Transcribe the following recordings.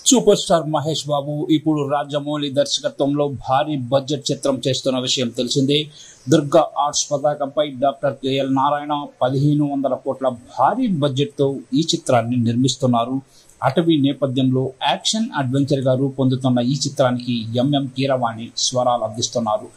Super star Mahesh Babu ఇప్పుడు రాజమౌళి దర్శకత్వంలో భారీ బడ్జెట్ చిత్రం చేస్తున్న విషయం తెలిసిందే. దుర్గా ఆర్ట్స్ పతాకంపై డాక్టర్ కెఎల్ నారాయణ 1500 కోట్ల భారీ బడ్జెట్తో ఈ చిత్రాన్ని నిర్మిస్తున్నారు. అటవీ నేపథ్యంలో యాక్షన్ అడ్వెంచర్ గా రూపొందుతున్న ఈ చిత్రానికి ఎంఎం కీరవాణి స్వరాలు అందిస్తున్నారు.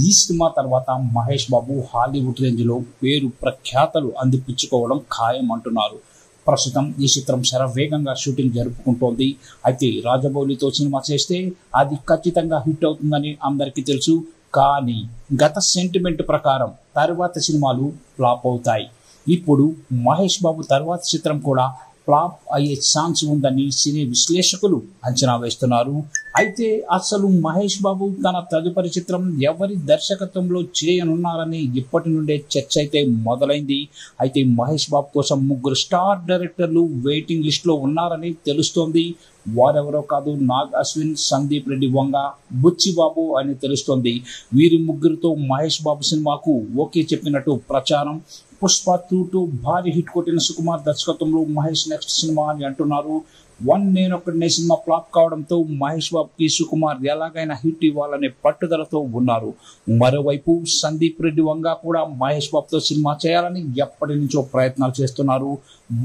ఈ సినిమా తర్వాత మహేష్ బాబు హాలీవుడ్ రేంజ్ లో పేరు ప్రఖ్యాతలు అందిపుచ్చుకోవడం ఖాయం అంటున్నారు. ప్రస్తుతం ఈ చిత్రం శరవేగంగా షూటింగ్ జరుపుకుంటోంది. అయితే రాజమౌళితో సినిమా చేస్తే అది ఖచ్చితంగా హిట్ అవుతుందని అందరికీ తెలుసు. కానీ గత సెంటిమెంట్ ప్రకారం తర్వాత సినిమాలు ఫ్లాప్ అవుతాయి. ఇప్పుడు మహేష్ బాబు తర్వాత చిత్రం కూడా ఫ్లాప్ అయ్యే ఛాన్స్ ఉందని సినీ విశ్లేషకులు అంచనా వేస్తున్నారు. అయితే అసలు మహేష్ బాబు తన తదుపరి చిత్రం ఎవరి దర్శకత్వంలో చేయనున్నారని ఇప్పటి నుండే చర్చ అయితే మొదలైంది. అయితే మహేష్ బాబు కోసం 3 స్టార్ డైరెక్టర్లు వెయిటింగ్ లిస్ట్ లో ఉన్నారని తెలుస్తోంది. వారెవరో కాదు, నాగ్ అశ్విన్, సందీప్ రెడ్డి వంగ, బుచ్చిబాబు అని తెలుస్తోంది. వీరి ముగ్గురితో మహేష్ బాబు సినిమాకు ఓకే చెప్పినట్టు ప్రచారం. పుష్ప 2 భారీ హిట్ కొట్టిన సుకుమార్ దర్శకత్వంలో మహేష్ నెక్స్ట్ సినిమా అని అంటున్నారు. 1 నేనొక్కడినే సినిమా ఫ్లాప్ కావడంతో మహేష్ బాబుకి సుకుమార్ ఎలాగైనా హిట్ ఇవ్వాలనే పట్టుదలతో ఉన్నారు. మరోవైపు సందీప్ రెడ్డి వంగ కూడా మహేష్ బాబుతో సినిమా చేయాలని ఎప్పటి నుంచో ప్రయత్నాలు చేస్తున్నారు.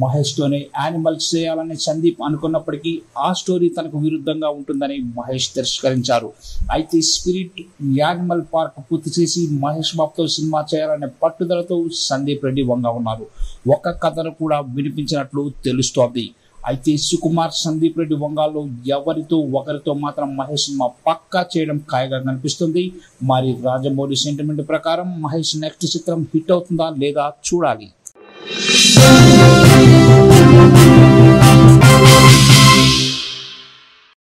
మహేష్ తోనే యానిమల్స్ చేయాలని సందీప్ అనుకున్నప్పటికీ ఆ స్టోరీ తనకు విరుద్ధంగా ఉంటుందని మహేష్ తిరస్కరించారు. అయితే స్పిరిట్ యానిమల్ పార్క్ పూర్తి చేసి మహేష్ బాబుతో సినిమా చేయాలనే పట్టుదలతో సందీప్ రెడ్డి వంగ ఉన్నారు. ఒక కథను కూడా వినిపించినట్లు తెలుస్తోంది. అయితే సుకుమార్, సందీప్ రెడ్డి వంగాల్లో ఎవరితో ఒకరితో మాత్రం మహేష్ సినిమా పక్కా చేయడం ఖాయంగా కనిపిస్తుంది. మరి రాజమౌళి సెంటిమెంట్ ప్రకారం మహేష్ నెక్స్ట్ చిత్రం హిట్ అవుతుందా లేదా చూడాలి.